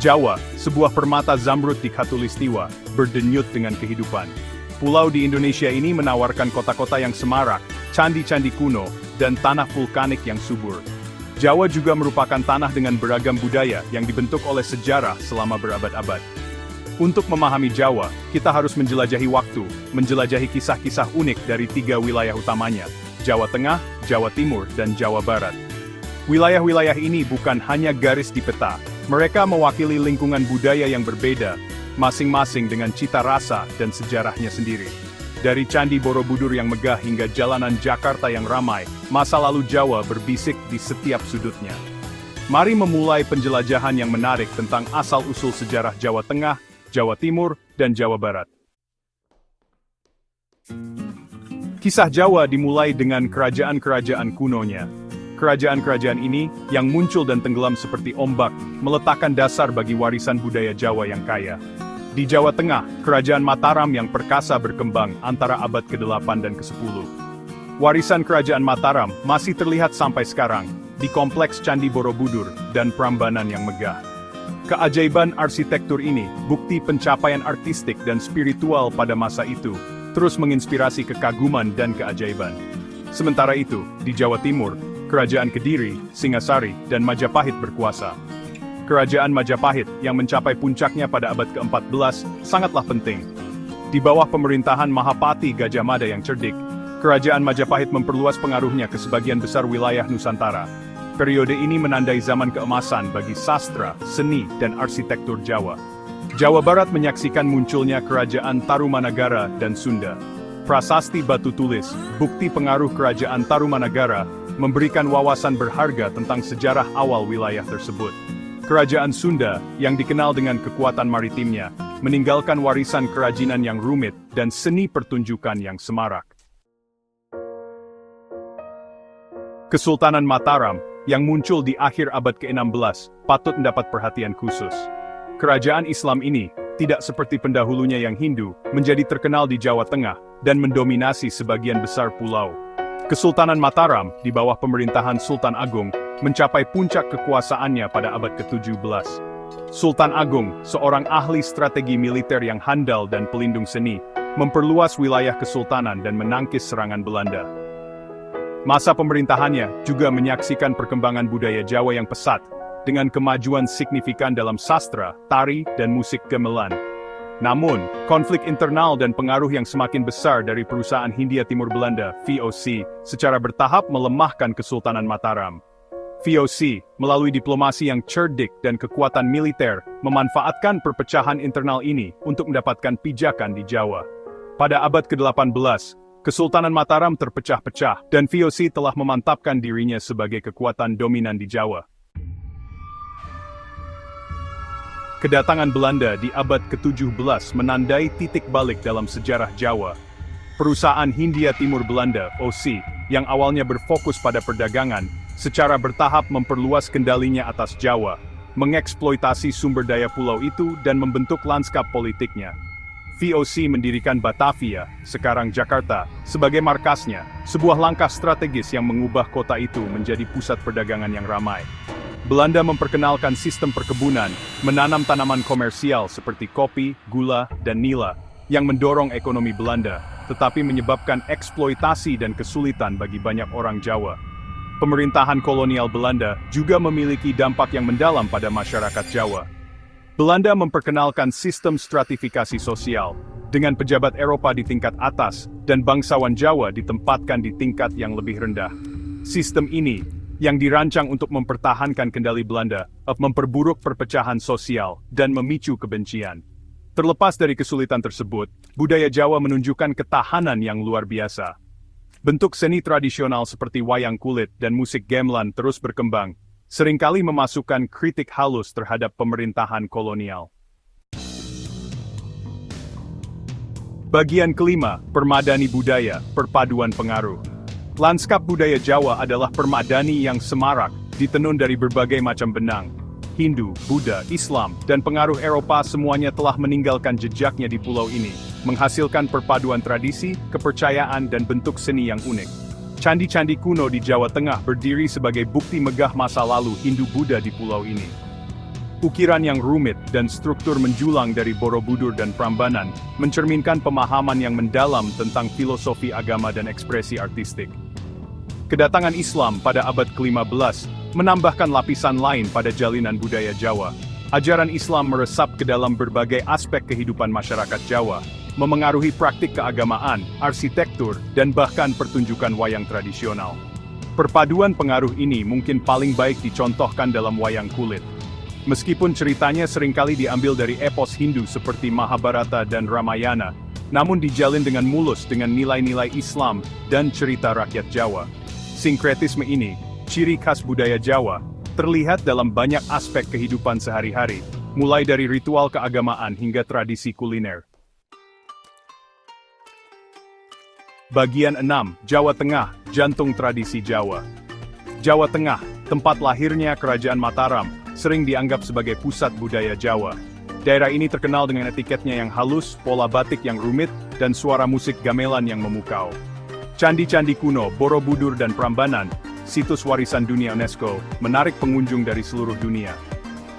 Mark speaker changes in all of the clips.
Speaker 1: Jawa, sebuah permata zamrud di Khatulistiwa, berdenyut dengan kehidupan. Pulau di Indonesia ini menawarkan kota-kota yang semarak, candi-candi kuno, dan tanah vulkanik yang subur. Jawa juga merupakan tanah dengan beragam budaya yang dibentuk oleh sejarah selama berabad-abad. Untuk memahami Jawa, kita harus menjelajahi waktu, menjelajahi kisah-kisah unik dari 3 wilayah utamanya, Jawa Tengah, Jawa Timur, dan Jawa Barat. Wilayah-wilayah ini bukan hanya garis di peta, mereka mewakili lingkungan budaya yang berbeda, masing-masing dengan cita rasa dan sejarahnya sendiri. Dari Candi Borobudur yang megah hingga jalanan Jakarta yang ramai, masa lalu Jawa berbisik di setiap sudutnya. Mari memulai penjelajahan yang menarik tentang asal-usul sejarah Jawa Tengah, Jawa Timur, dan Jawa Barat. Kisah Jawa dimulai dengan kerajaan-kerajaan kunonya. Kerajaan-kerajaan ini, yang muncul dan tenggelam seperti ombak, meletakkan dasar bagi warisan budaya Jawa yang kaya. Di Jawa Tengah, Kerajaan Mataram yang perkasa berkembang antara abad ke-8 dan ke-10. Warisan Kerajaan Mataram masih terlihat sampai sekarang, di kompleks Candi Borobudur dan Prambanan yang megah. Keajaiban arsitektur ini, bukti pencapaian artistik dan spiritual pada masa itu, terus menginspirasi kekaguman dan keajaiban. Sementara itu, di Jawa Timur, Kerajaan Kediri, Singasari, dan Majapahit berkuasa. Kerajaan Majapahit yang mencapai puncaknya pada abad ke-14 sangatlah penting. Di bawah pemerintahan Mahapati Gajah Mada yang cerdik, Kerajaan Majapahit memperluas pengaruhnya ke sebagian besar wilayah Nusantara. Periode ini menandai zaman keemasan bagi sastra, seni, dan arsitektur Jawa. Jawa Barat menyaksikan munculnya Kerajaan Tarumanagara dan Sunda. Prasasti batu tulis, bukti pengaruh Kerajaan Tarumanagara, memberikan wawasan berharga tentang sejarah awal wilayah tersebut. Kerajaan Sunda, yang dikenal dengan kekuatan maritimnya, meninggalkan warisan kerajinan yang rumit dan seni pertunjukan yang semarak. Kesultanan Mataram, yang muncul di akhir abad ke-16, patut mendapat perhatian khusus. Kerajaan Islam ini, tidak seperti pendahulunya yang Hindu, menjadi terkenal di Jawa Tengah, dan mendominasi sebagian besar pulau. Kesultanan Mataram, di bawah pemerintahan Sultan Agung, mencapai puncak kekuasaannya pada abad ke-17. Sultan Agung, seorang ahli strategi militer yang handal dan pelindung seni, memperluas wilayah kesultanan dan menangkis serangan Belanda. Masa pemerintahannya juga menyaksikan perkembangan budaya Jawa yang pesat, dengan kemajuan signifikan dalam sastra, tari, dan musik gamelan. Namun, konflik internal dan pengaruh yang semakin besar dari perusahaan Hindia Timur Belanda, VOC, secara bertahap melemahkan Kesultanan Mataram. VOC, melalui diplomasi yang cerdik dan kekuatan militer, memanfaatkan perpecahan internal ini untuk mendapatkan pijakan di Jawa. Pada abad ke-18, Kesultanan Mataram terpecah-pecah, dan VOC telah memantapkan dirinya sebagai kekuatan dominan di Jawa. Kedatangan Belanda di abad ke-17 menandai titik balik dalam sejarah Jawa. Perusahaan Hindia Timur Belanda, OC, yang awalnya berfokus pada perdagangan, secara bertahap memperluas kendalinya atas Jawa, mengeksploitasi sumber daya pulau itu dan membentuk lanskap politiknya. VOC mendirikan Batavia, sekarang Jakarta, sebagai markasnya, sebuah langkah strategis yang mengubah kota itu menjadi pusat perdagangan yang ramai. Belanda memperkenalkan sistem perkebunan, menanam tanaman komersial seperti kopi, gula, dan nila, yang mendorong ekonomi Belanda, tetapi menyebabkan eksploitasi dan kesulitan bagi banyak orang Jawa. Pemerintahan kolonial Belanda juga memiliki dampak yang mendalam pada masyarakat Jawa. Belanda memperkenalkan sistem stratifikasi sosial, dengan pejabat Eropa di tingkat atas, dan bangsawan Jawa ditempatkan di tingkat yang lebih rendah. Sistem ini, yang dirancang untuk mempertahankan kendali Belanda, memperburuk perpecahan sosial, dan memicu kebencian. Terlepas dari kesulitan tersebut, budaya Jawa menunjukkan ketahanan yang luar biasa. Bentuk seni tradisional seperti wayang kulit dan musik gamelan terus berkembang, seringkali memasukkan kritik halus terhadap pemerintahan kolonial. Bagian kelima, permadani budaya, perpaduan pengaruh. Lanskap budaya Jawa adalah permadani yang semarak, ditenun dari berbagai macam benang. Hindu, Buddha, Islam, dan pengaruh Eropa semuanya telah meninggalkan jejaknya di pulau ini, menghasilkan perpaduan tradisi, kepercayaan, dan bentuk seni yang unik. Candi-candi kuno di Jawa Tengah berdiri sebagai bukti megah masa lalu Hindu-Buddha di pulau ini. Ukiran yang rumit dan struktur menjulang dari Borobudur dan Prambanan mencerminkan pemahaman yang mendalam tentang filosofi agama dan ekspresi artistik. Kedatangan Islam pada abad ke-15 menambahkan lapisan lain pada jalinan budaya Jawa. Ajaran Islam meresap ke dalam berbagai aspek kehidupan masyarakat Jawa, memengaruhi praktik keagamaan, arsitektur, dan bahkan pertunjukan wayang tradisional. Perpaduan pengaruh ini mungkin paling baik dicontohkan dalam wayang kulit. Meskipun ceritanya seringkali diambil dari epos Hindu seperti Mahabharata dan Ramayana, namun dijalin dengan mulus dengan nilai-nilai Islam dan cerita rakyat Jawa. Sinkretisme ini, ciri khas budaya Jawa, terlihat dalam banyak aspek kehidupan sehari-hari, mulai dari ritual keagamaan hingga tradisi kuliner. Bagian 6, Jawa Tengah, jantung tradisi Jawa. Jawa Tengah, tempat lahirnya Kerajaan Mataram, sering dianggap sebagai pusat budaya Jawa. Daerah ini terkenal dengan etiketnya yang halus, pola batik yang rumit, dan suara musik gamelan yang memukau. Candi-candi kuno, Borobudur dan Prambanan, situs warisan dunia UNESCO, menarik pengunjung dari seluruh dunia.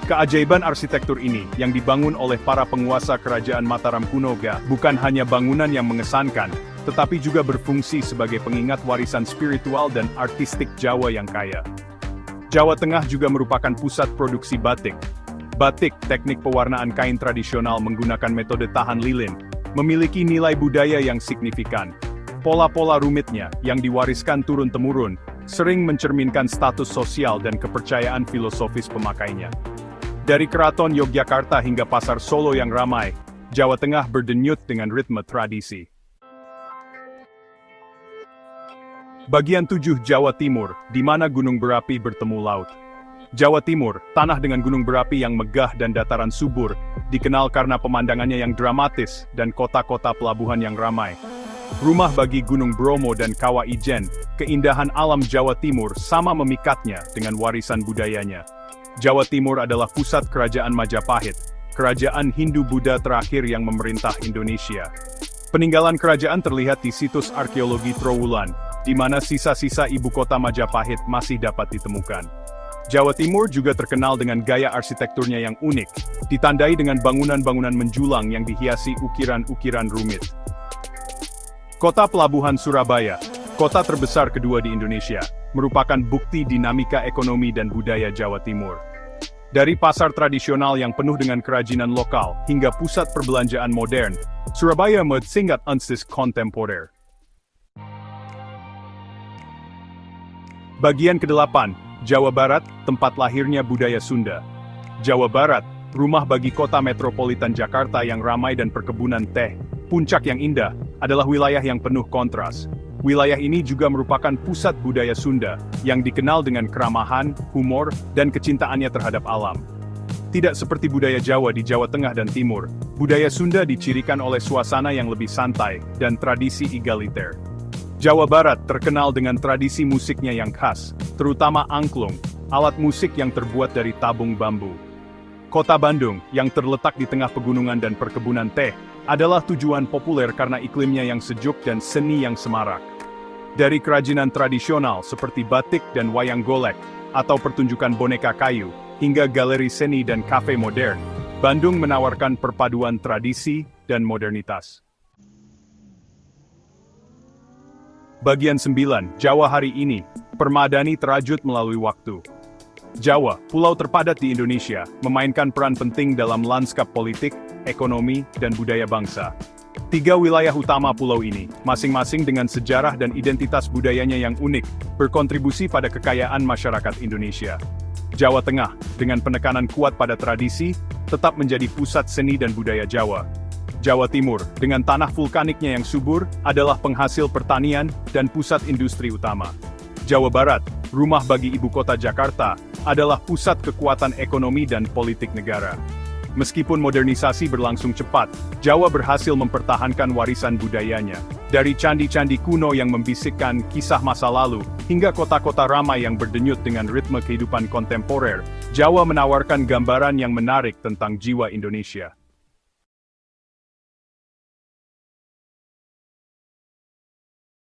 Speaker 1: Keajaiban arsitektur ini, yang dibangun oleh para penguasa Kerajaan Mataram kuno, bukan hanya bangunan yang mengesankan, tetapi juga berfungsi sebagai pengingat warisan spiritual dan artistik Jawa yang kaya. Jawa Tengah juga merupakan pusat produksi batik. Batik, teknik pewarnaan kain tradisional menggunakan metode tahan lilin, memiliki nilai budaya yang signifikan. Pola-pola rumitnya, yang diwariskan turun-temurun, sering mencerminkan status sosial dan kepercayaan filosofis pemakainya. Dari Keraton Yogyakarta hingga Pasar Solo yang ramai, Jawa Tengah berdenyut dengan ritme tradisi. Bagian 7, Jawa Timur, di mana gunung berapi bertemu laut. Jawa Timur, tanah dengan gunung berapi yang megah dan dataran subur, dikenal karena pemandangannya yang dramatis dan kota-kota pelabuhan yang ramai. Rumah bagi Gunung Bromo dan Kawah Ijen, keindahan alam Jawa Timur sama memikatnya dengan warisan budayanya. Jawa Timur adalah pusat kerajaan Majapahit, kerajaan Hindu-Buddha terakhir yang memerintah Indonesia. Peninggalan kerajaan terlihat di situs arkeologi Trowulan, di mana sisa-sisa ibu kota Majapahit masih dapat ditemukan. Jawa Timur juga terkenal dengan gaya arsitekturnya yang unik, ditandai dengan bangunan-bangunan menjulang yang dihiasi ukiran-ukiran rumit. Kota Pelabuhan Surabaya, kota terbesar kedua di Indonesia, merupakan bukti dinamika ekonomi dan budaya Jawa Timur. Dari pasar tradisional yang penuh dengan kerajinan lokal hingga pusat perbelanjaan modern, Surabaya singkat ansis kontemporer. Bagian ke-8, Jawa Barat, tempat lahirnya budaya Sunda. Jawa Barat, rumah bagi kota metropolitan Jakarta yang ramai dan perkebunan teh, puncak yang indah, adalah wilayah yang penuh kontras. Wilayah ini juga merupakan pusat budaya Sunda, yang dikenal dengan keramahan, humor, dan kecintaannya terhadap alam. Tidak seperti budaya Jawa di Jawa Tengah dan Timur, budaya Sunda dicirikan oleh suasana yang lebih santai, dan tradisi egaliter. Jawa Barat terkenal dengan tradisi musiknya yang khas, terutama angklung, alat musik yang terbuat dari tabung bambu. Kota Bandung, yang terletak di tengah pegunungan dan perkebunan teh, adalah tujuan populer karena iklimnya yang sejuk dan seni yang semarak. Dari kerajinan tradisional seperti batik dan wayang golek, atau pertunjukan boneka kayu, hingga galeri seni dan kafe modern, Bandung menawarkan perpaduan tradisi dan modernitas. Bagian 9, Jawa hari ini, permadani terajut melalui waktu. Jawa, pulau terpadat di Indonesia, memainkan peran penting dalam lanskap politik, ekonomi, dan budaya bangsa. 3 wilayah utama pulau ini, masing-masing dengan sejarah dan identitas budayanya yang unik, berkontribusi pada kekayaan masyarakat Indonesia. Jawa Tengah, dengan penekanan kuat pada tradisi, tetap menjadi pusat seni dan budaya Jawa. Jawa Timur, dengan tanah vulkaniknya yang subur, adalah penghasil pertanian dan pusat industri utama. Jawa Barat, rumah bagi ibu kota Jakarta, adalah pusat kekuatan ekonomi dan politik negara. Meskipun modernisasi berlangsung cepat, Jawa berhasil mempertahankan warisan budayanya. Dari candi-candi kuno yang membisikkan kisah masa lalu, hingga kota-kota ramai yang berdenyut dengan ritme kehidupan kontemporer, Jawa menawarkan gambaran yang menarik tentang jiwa Indonesia.